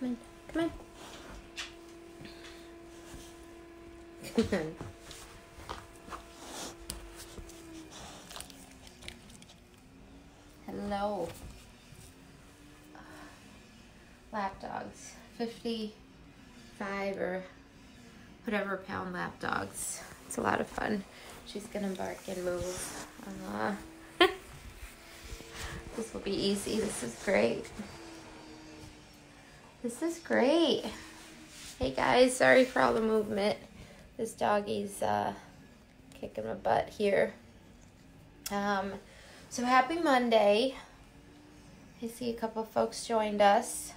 Come on. Come on. Come on. Hello. Lap dogs. 55 or whatever pound lap dogs. It's a lot of fun. She's gonna bark and move. This will be easy. This is great. This is great. Hey guys, sorry for all the movement. This doggie's kicking my butt here. So happy Monday. I see a couple folks joined us.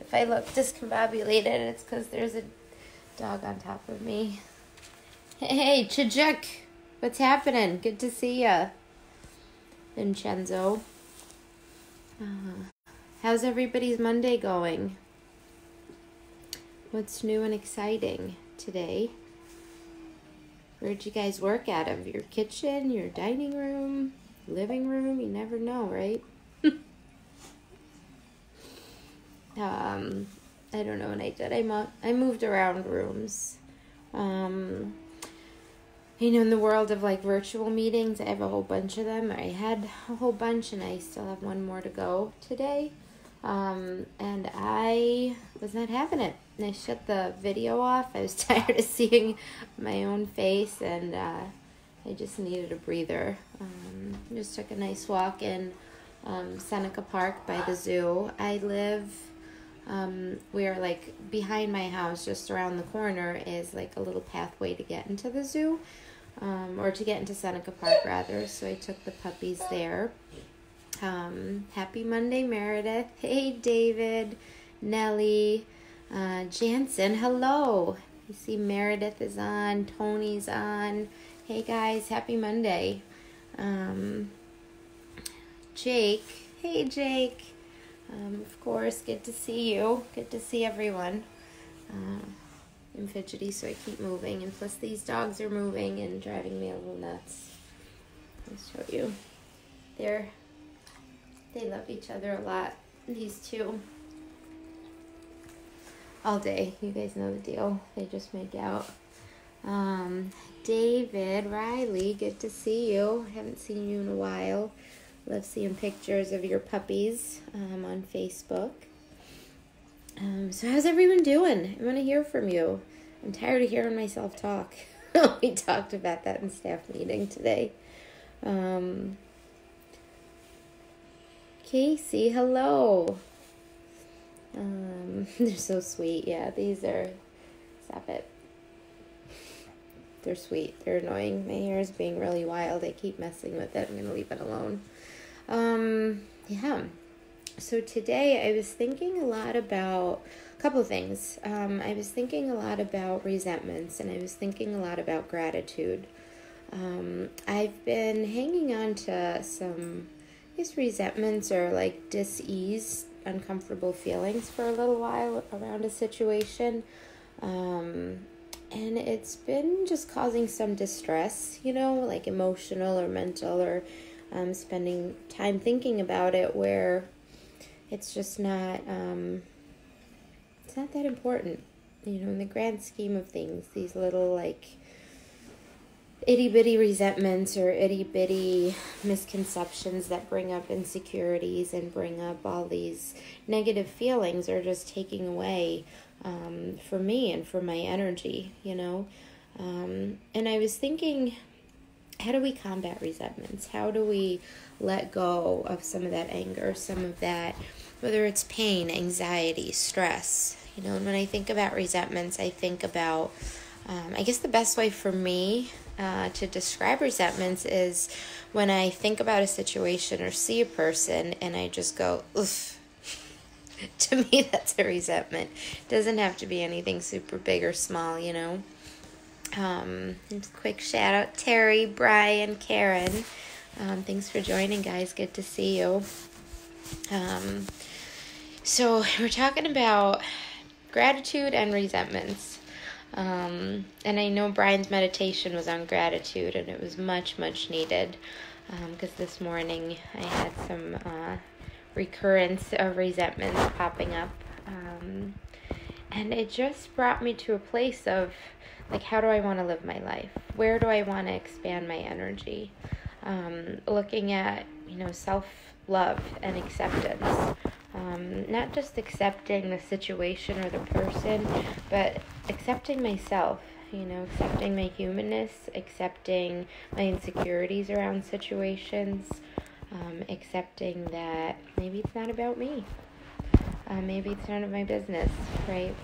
If I look discombobulated, it's because there's a dog on top of me. Hey, Chijik, what's happening? Good to see ya. Vincenzo. How's everybody's Monday going? What's new and exciting today? Where'd you guys work out of? Your kitchen, your dining room, living room? You never know, right? I don't know what I did. I moved around rooms. You know, in the world of like virtual meetings, I have a whole bunch of them. I had a whole bunch and I still have one more to go today. And I was not having it. And I shut the video off. I was tired of seeing my own face and I just needed a breather. Just took a nice walk in Seneca Park by the zoo. I live where like behind my house, just around the corner, is like a little pathway to get into the zoo. Or to get into Seneca Park rather. So I took the puppies there. Happy Monday, Meredith. Hey, David, Nellie, Jansen, hello. You see Meredith is on, Tony's on. Hey guys, happy Monday. Jake, hey Jake. Of course, good to see you. Good to see everyone. I'm fidgety, so I keep moving, and plus these dogs are moving and driving me a little nuts. I'll show you. They love each other a lot, these two. All day, you guys know the deal. They just make out. David, Riley, good to see you. Haven't seen you in a while. Love seeing pictures of your puppies on Facebook. So how's everyone doing? I want to hear from you. I'm tired of hearing myself talk. We talked about that in staff meeting today. Casey, hello. They're so sweet. Yeah, these are... Stop it. They're sweet. They're annoying. My hair is being really wild. I keep messing with it. I'm going to leave it alone. Yeah. So today I was thinking a lot about a couple of things. I was thinking a lot about resentments, and I was thinking a lot about gratitude. I've been hanging on to some, I guess, resentments or like dis-ease, uncomfortable feelings for a little while around a situation. And it's been just causing some distress, you know, like emotional or mental, or spending time thinking about it where it's just not, it's not that important, you know, in the grand scheme of things. These little, like, itty-bitty resentments or itty-bitty misconceptions that bring up insecurities and bring up all these negative feelings are just taking away for me and for my energy, you know. And I was thinking, how do we combat resentments? How do we let go of some of that anger, some of that, whether it's pain, anxiety, stress? You know, and when I think about resentments, I think about, I guess the best way for me to describe resentments is when I think about a situation or see a person and I just go, oof. To me, that's a resentment. It doesn't have to be anything super big or small, you know. Just a quick shout out, Terry, Brian, Karen. Thanks for joining, guys. Good to see you. So we're talking about gratitude and resentments. And I know Brian's meditation was on gratitude, and it was much, much needed. Because this morning I had some recurrence of resentments popping up And it just brought me to a place of, like, how do I want to live my life? Where do I want to expand my energy? Looking at, self-love and acceptance. Not just accepting the situation or the person, but accepting myself, accepting my humanness, accepting my insecurities around situations, accepting that maybe it's not about me. Maybe it's none of my business, right?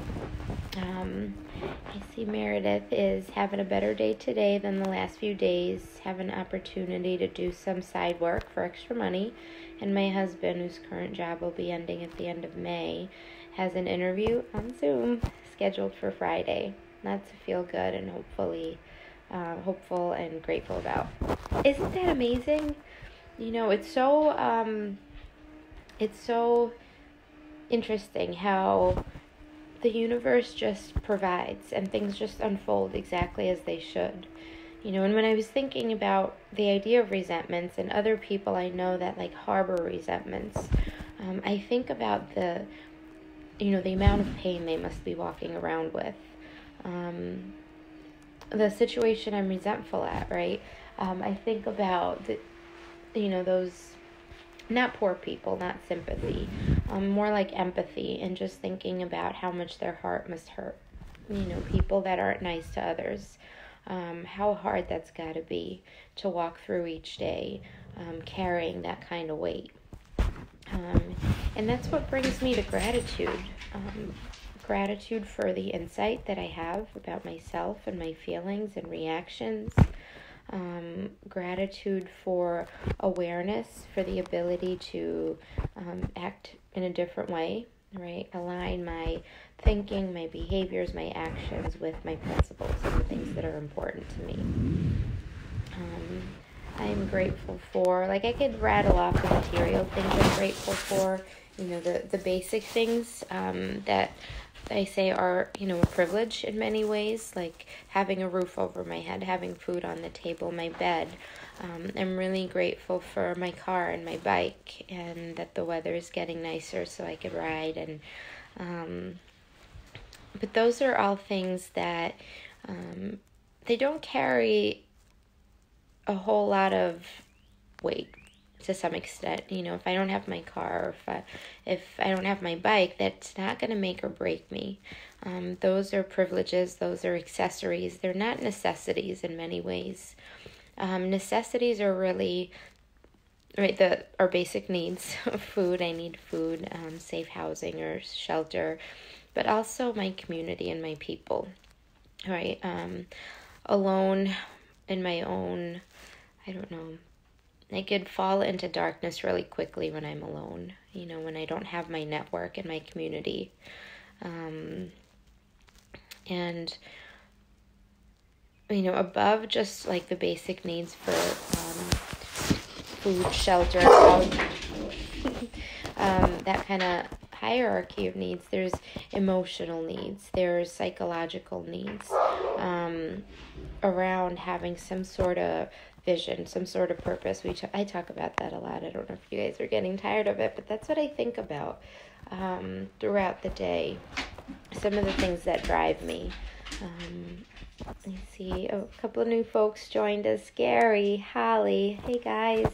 I see Meredith is having a better day today than the last few days, have an opportunity to do some side work for extra money, and my husband, whose current job will be ending at the end of May, has an interview on Zoom scheduled for Friday. That's to feel good and hopeful and grateful about. Isn't that amazing? It's so interesting how the universe just provides and things just unfold exactly as they should. And when I was thinking about the idea of resentments and other people I know that harbor resentments, I think about the amount of pain they must be walking around with, the situation I'm resentful at, right? I think about those, not poor people, not sympathy, more like empathy, and just thinking about how much their heart must hurt. People that aren't nice to others, how hard that's got to be to walk through each day, carrying that kind of weight. And that's what brings me to gratitude. Gratitude for the insight that I have about myself and my feelings and reactions. Gratitude for awareness, for the ability to act in a different way, right? Align my thinking, my behaviors, my actions with my principles and the things that are important to me. I'm grateful for, I could rattle off the material things I'm grateful for, the basic things that I say are, a privilege in many ways, like having a roof over my head, having food on the table, my bed. I'm really grateful for my car and my bike, and that the weather is getting nicer so I could ride. And but those are all things that they don't carry a whole lot of weight. To some extent, if I don't have my car, or if I don't have my bike, that's not going to make or break me. Those are privileges. Those are accessories. They're not necessities in many ways. Necessities are really, right, our basic needs. Food, I need food, safe housing or shelter, but also my community and my people, right? Alone in my own, I don't know, I could fall into darkness really quickly when I'm alone, when I don't have my network and my community. And, above just the basic needs for food, shelter, that kind of hierarchy of needs, there's emotional needs, there's psychological needs, around having some sort of vision, some sort of purpose. I talk about that a lot. I don't know if you guys are getting tired of it, but that's what I think about throughout the day. Some of the things that drive me. Let me see. Oh, a couple of new folks joined us. Gary, Holly, hey guys.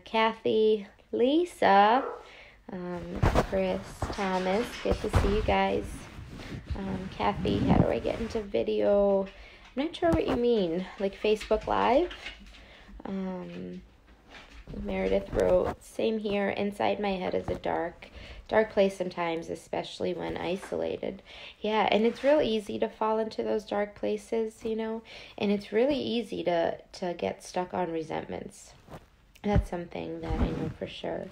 Kathy, Lisa, Chris, Thomas. Good to see you guys. Kathy, how do I get into video? I'm not sure what you mean, Facebook Live. Meredith wrote, same here, inside my head is a dark place sometimes, especially when isolated. Yeah, and it's real easy to fall into those dark places, and it's really easy to get stuck on resentments. That's something that I know for sure.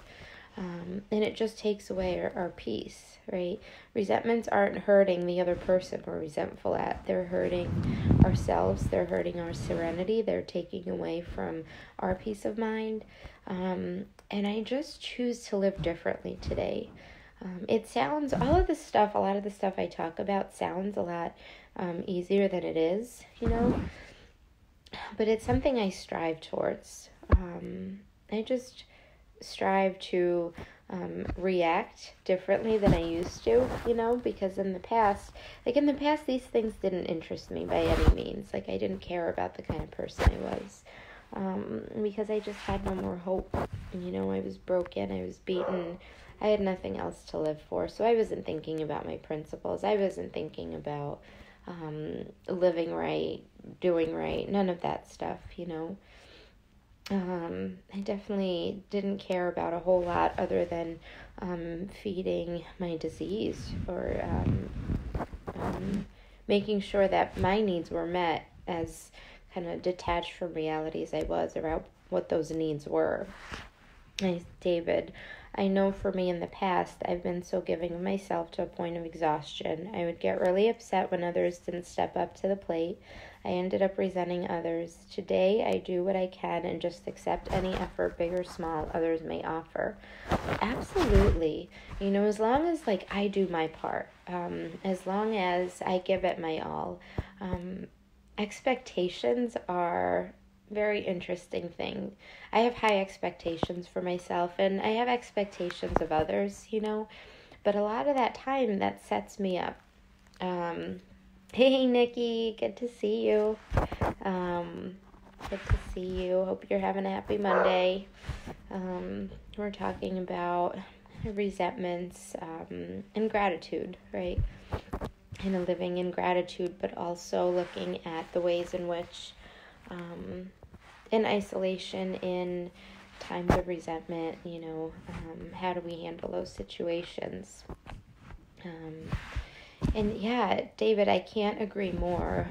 And it just takes away our peace, right? Resentments aren't hurting the other person we're resentful at. They're hurting ourselves. They're hurting our serenity. They're taking away from our peace of mind. And I just choose to live differently today. It sounds, a lot of the stuff I talk about sounds a lot easier than it is, but it's something I strive towards. I just strive to react differently than I used to, because in the past, these things didn't interest me by any means. Like, I didn't care about the kind of person I was, because I just had no more hope. I was broken, I was beaten, I had nothing else to live for, so I wasn't thinking about my principles, I wasn't thinking about living right, doing right, none of that stuff, I definitely didn't care about a whole lot other than feeding my disease, or making sure that my needs were met, as kind of detached from reality as I was about what those needs were. David, I know for me in the past, I've been so giving of myself to a point of exhaustion. I would get really upset when others didn't step up to the plate. I ended up resenting others. Today, I do what I can and just accept any effort, big or small, others may offer. Absolutely. As long as, I do my part, as long as I give it my all. Expectations are very interesting thing. I have high expectations for myself, and I have expectations of others, but a lot of that time that sets me up. Hey Nikki, good to see you. Hope you're having a happy Monday. We're talking about resentments and gratitude, right? Living in gratitude, but also looking at the ways in which in isolation, in times of resentment, how do we handle those situations? And yeah, David, I can't agree more.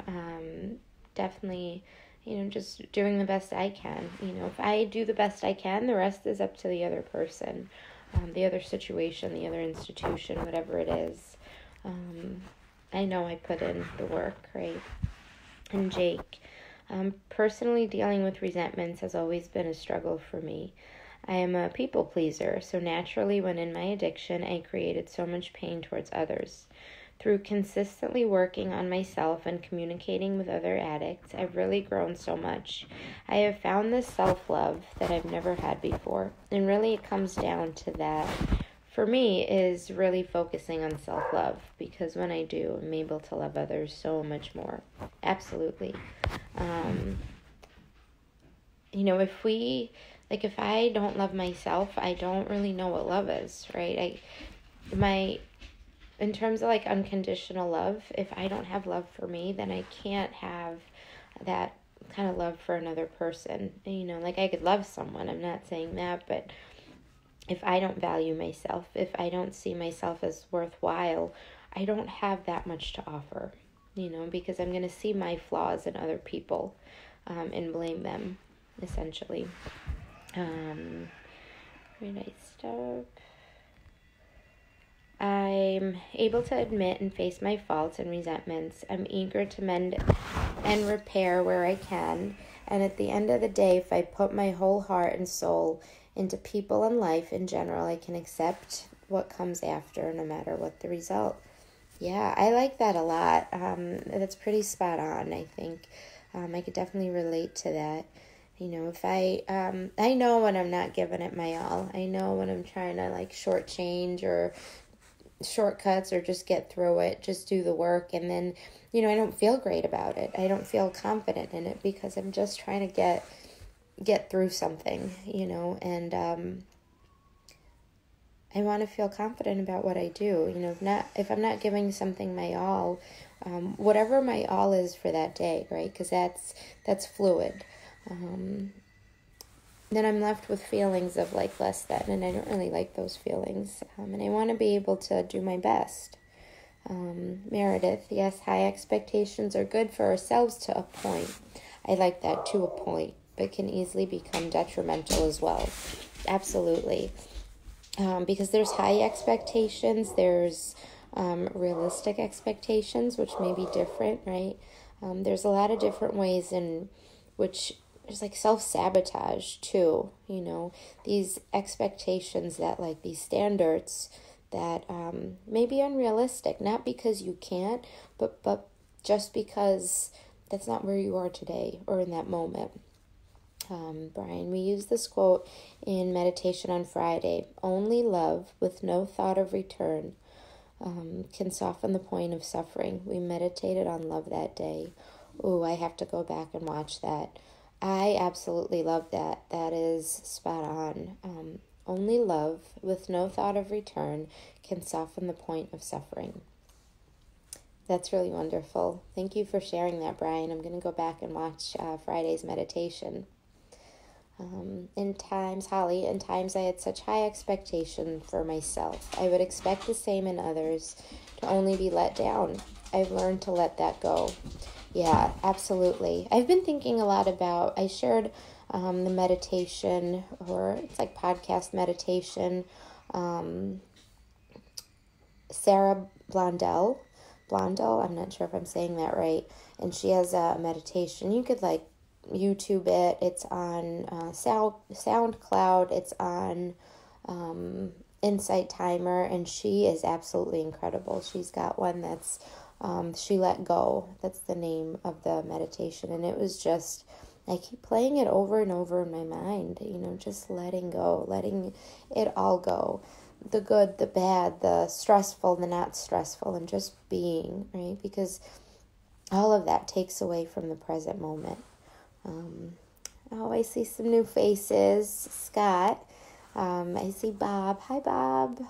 Definitely, just doing the best I can. If I do the best I can, the rest is up to the other person, the other situation, the other institution, whatever it is. I know I put in the work, right? And Jake, personally dealing with resentments has always been a struggle for me. I am a people pleaser, so naturally when in my addiction, I created so much pain towards others. Through consistently working on myself and communicating with other addicts, I've really grown so much. I have found this self-love that I've never had before, and really it comes down to that. For me, is really focusing on self-love, because when I do, I'm able to love others so much more. Absolutely. If I don't love myself, I don't really know what love is, right? In terms of unconditional love, if I don't have love for me, then I can't have that kind of love for another person. I could love someone, I'm not saying that, but if I don't value myself, if I don't see myself as worthwhile, I don't have that much to offer, because I'm going to see my flaws in other people and blame them, essentially. Where did I stop? I'm able to admit and face my faults and resentments. I'm eager to mend and repair where I can. And at the end of the day, if I put my whole heart and soul into people and life in general, I can accept what comes after, no matter what the result. Yeah, I like that a lot. That's pretty spot on, I think. I could definitely relate to that. If I know when I'm not giving it my all. I know when I'm trying to shortchange or shortcuts or just get through it, just do the work, and then, I don't feel great about it. I don't feel confident in it because I'm just trying to get through something, and I want to feel confident about what I do. If I'm not giving something my all, whatever my all is for that day, right? Because that's fluid. Then I'm left with feelings of less than, and I don't really like those feelings. And I want to be able to do my best. Meredith, yes, high expectations are good for ourselves to a point. I like that, to a point, but can easily become detrimental as well. Absolutely. Because there's high expectations, there's realistic expectations, which may be different, right? There's a lot of different ways in which there's self-sabotage too, these expectations that these standards that may be unrealistic, not because you can't, but just because that's not where you are today or in that moment. Brian, we use this quote in meditation on Friday. Only love with no thought of return can soften the point of suffering. We meditated on love that day. Ooh, I have to go back and watch that. I absolutely love that. That is spot on. Only love with no thought of return can soften the point of suffering. That's really wonderful. Thank you for sharing that, Brian. I'm going to go back and watch Friday's meditation. In times I had such high expectation for myself. I would expect the same in others, to only be let down. I've learned to let that go. Yeah, absolutely. I've been thinking a lot about, I shared the meditation, or it's like podcast meditation, Sarah Blondell, I'm not sure if I'm saying that right, and she has a meditation. You could like YouTube it. It's on SoundCloud. It's on Insight Timer, and she is absolutely incredible. She's got one that's She Let Go. That's the name of the meditation, and it was just, I keep playing it over and over in my mind, just letting go, letting it all go. The good, the bad, the stressful, the not stressful, and just being, right? Because all of that takes away from the present moment. I see some new faces. Scott. I see Bob. Hi, Bob.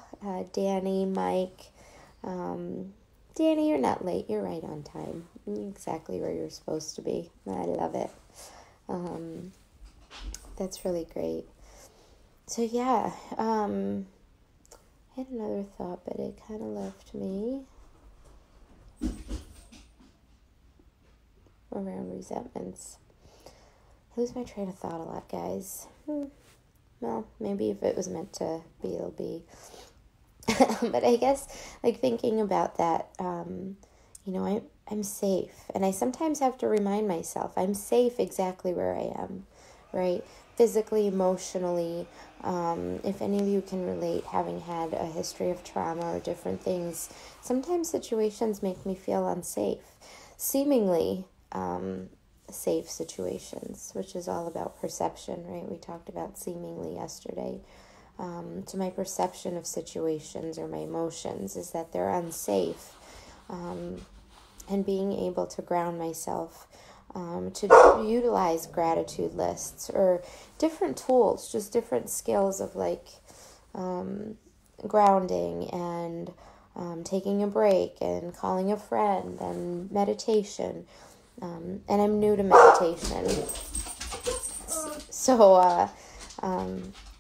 Danny, Mike. Danny, you're not late. You're right on time. You're exactly where you're supposed to be. I love it. That's really great. So, yeah. I had another thought, but it kind of left me around resentments. I lose my train of thought a lot, guys. Well, maybe if it was meant to be, it'll be. But I guess, like, thinking about that, I'm safe. And I sometimes have to remind myself, I'm safe exactly where I am, right? Physically, emotionally. If any of you can relate, having had a history of trauma or different things, sometimes situations make me feel unsafe. Seemingly, safe situations, which is all about perception, right? We talked about seemingly yesterday. So my perception of situations or my emotions is that they're unsafe. And being able to ground myself, to utilize gratitude lists or different tools, just different skills of like grounding and taking a break and calling a friend and meditation. And I'm new to meditation. So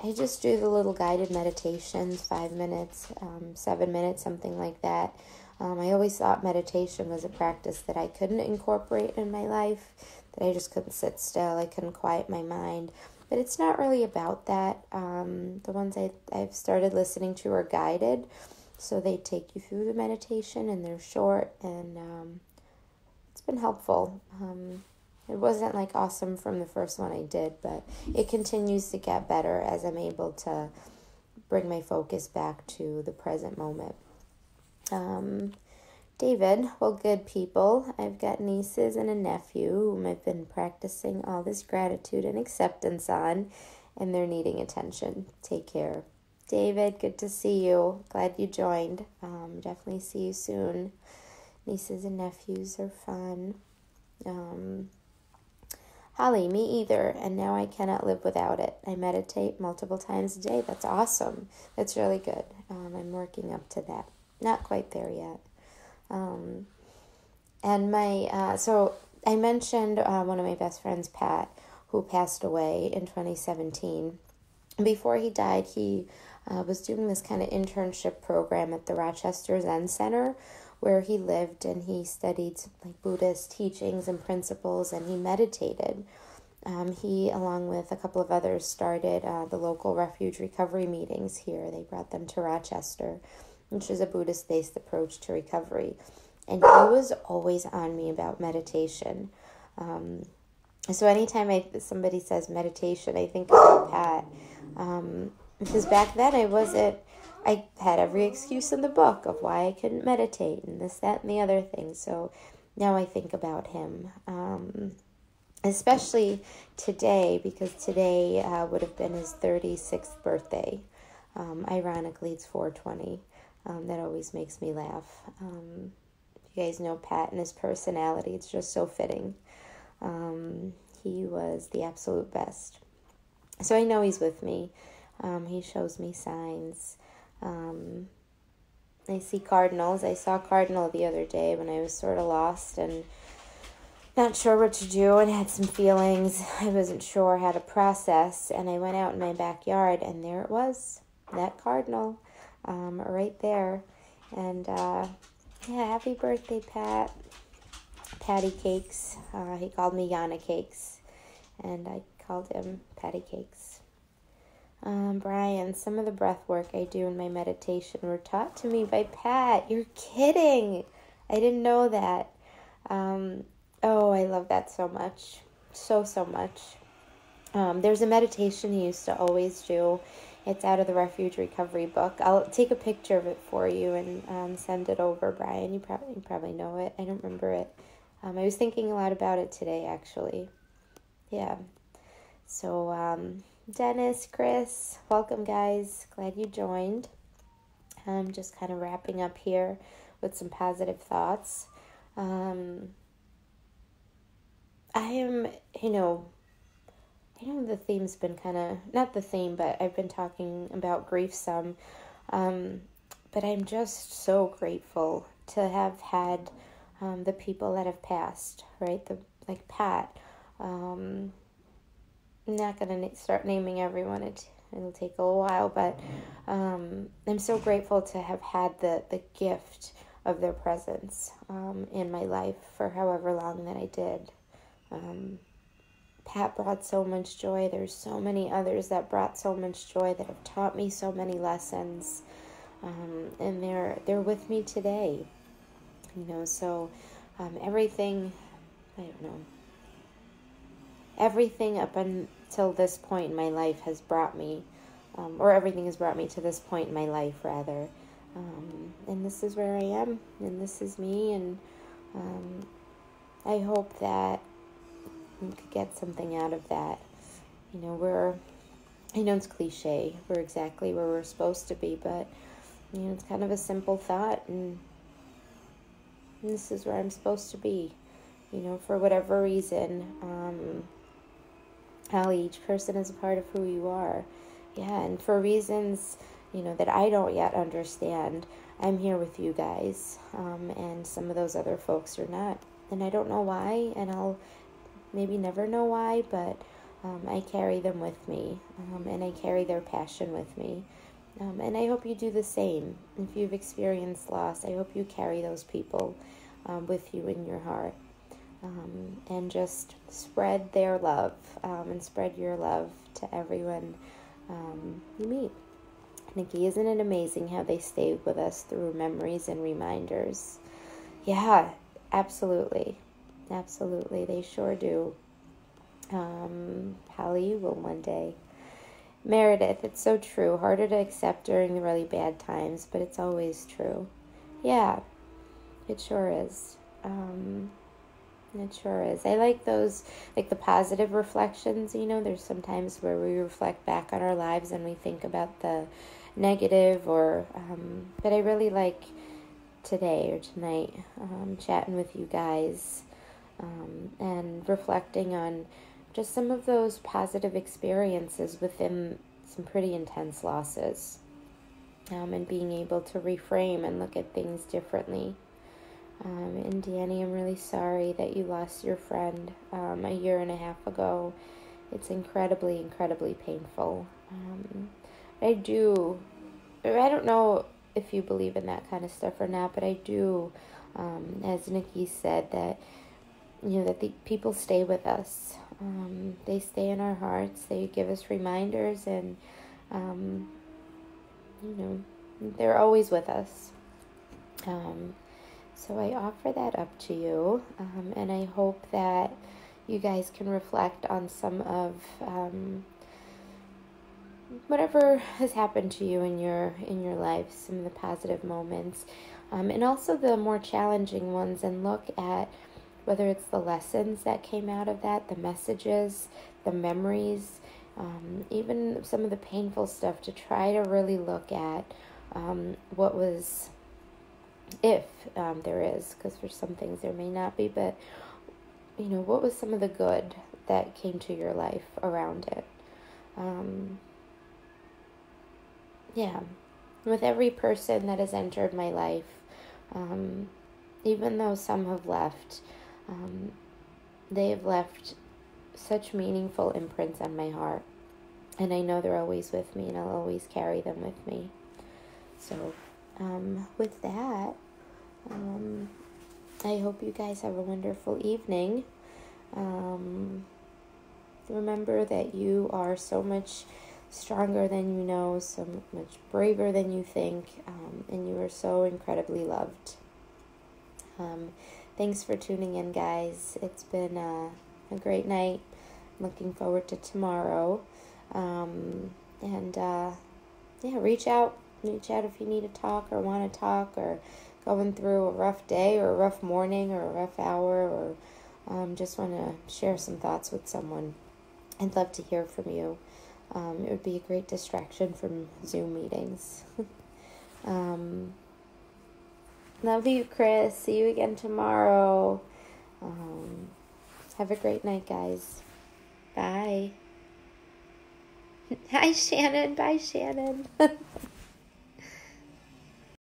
I just do the little guided meditations, 5 minutes, 7 minutes, something like that. I always thought meditation was a practice that I couldn't incorporate in my life, that I just couldn't sit still, I couldn't quiet my mind. But it's not really about that. The ones I've started listening to are guided, so they take you through the meditation, and they're short, and it's been helpful. It wasn't like awesome from the first one I did, but it continues to get better as I'm able to bring my focus back to the present moment. David, well, good people. I've got nieces and a nephew whom I've been practicing all this gratitude and acceptance on, and they're needing attention. Take care. David, good to see you. Glad you joined. Definitely see you soon. Nieces and nephews are fun. Holly, me either, and now I cannot live without it. I meditate multiple times a day. That's awesome. That's really good. I'm working up to that. Not quite there yet. And so I mentioned one of my best friends, Pat, who passed away in 2017. Before he died, he was doing this kind of internship program at the Rochester Zen Center, where he lived, and he studied like Buddhist teachings and principles, and he meditated. He, along with a couple of others, started the local refuge recovery meetings here. They brought them to Rochester, which is a Buddhist-based approach to recovery. And he was always on me about meditation. So anytime somebody says meditation, I think about Pat. Because back then I had every excuse in the book of why I couldn't meditate and this, that, and the other thing. So now I think about him. especially today, because today would have been his 36th birthday. Ironically, it's 420. That always makes me laugh. You guys know Pat and his personality. It's just so fitting. He was the absolute best. So I know he's with me. He shows me signs. I see cardinals. I saw a cardinal the other day when I was sort of lost and not sure what to do and had some feelings. I wasn't sure how to process, and I went out in my backyard, and there it was, that cardinal, right there. And yeah, happy birthday, Pat. Patty Cakes. He called me Yana Cakes, and I called him Patty Cakes. Brian, some of the breath work I do in my meditation were taught to me by Pat. You're kidding. I didn't know that. Oh, I love that so much. So much. There's a meditation he used to always do. It's out of the Refuge Recovery book. I'll take a picture of it for you and send it over, Brian. You probably know it. I don't remember it. I was thinking a lot about it today, actually. Yeah. So, Dennis, Chris, welcome, guys. Glad you joined. I'm just kind of wrapping up here with some positive thoughts. I am, the theme's been kind of, not the theme, but I've been talking about grief some, but I'm just so grateful to have had the people that have passed, right? Like Pat. I'm not going to start naming everyone. It'll take a little while, but I'm so grateful to have had the gift of their presence in my life for however long that I did. Pat brought so much joy. There's so many others that brought so much joy that have taught me so many lessons, and they're with me today. So everything, I don't know, everything up until this point in my life has brought me, or everything has brought me to this point in my life, rather. And this is where I am, and this is me, and I hope that you could get something out of that. I know it's cliche, we're exactly where we're supposed to be, but, it's kind of a simple thought, and this is where I'm supposed to be, for whatever reason. Holly, each person is a part of who you are. Yeah, and for reasons, that I don't yet understand, I'm here with you guys, and some of those other folks are not. And I don't know why, and I'll maybe never know why, but I carry them with me, and I carry their passion with me. And I hope you do the same. If you've experienced loss, I hope you carry those people with you in your heart. And just spread their love, and spread your love to everyone you meet. Nikki, isn't it amazing how they stay with us through memories and reminders? Yeah, absolutely. Absolutely, they sure do. Holly, you will one day. Meredith, it's so true. Harder to accept during the really bad times, but it's always true. Yeah, it sure is. It sure is. I like those, like the positive reflections, there's some times where we reflect back on our lives and we think about the negative, but I really like today or tonight, chatting with you guys, and reflecting on just some of those positive experiences within some pretty intense losses, and being able to reframe and look at things differently. And Danny, I'm really sorry that you lost your friend a year and a half ago. It's incredibly, incredibly painful. I don't know if you believe in that kind of stuff or not, but I do, as Nikki said, that that the people stay with us. They stay in our hearts. They give us reminders, and they're always with us. So I offer that up to you, and I hope that you guys can reflect on some of whatever has happened to you in your life, some of the positive moments, and also the more challenging ones, and look at whether it's the lessons that came out of that, the messages, the memories, even some of the painful stuff, to try to really look at what was, if there is, because for some things there may not be, but, what was some of the good that came to your life around it. With every person that has entered my life, even though some have left, they have left such meaningful imprints on my heart. And I know they're always with me, and I'll always carry them with me. So, with that, I hope you guys have a wonderful evening. Remember that you are so much stronger than you know, so much braver than you think, and you are so incredibly loved. Thanks for tuning in, guys. It's been a great night. Looking forward to tomorrow. Reach out if you need to talk or want to talk, or going through a rough day or a rough morning or a rough hour, or just want to share some thoughts with someone. I'd love to hear from you. It would be a great distraction from Zoom meetings. Love you, Chris. See you again tomorrow. Have a great night, guys. Bye. Hi, Shannon. Bye, Shannon.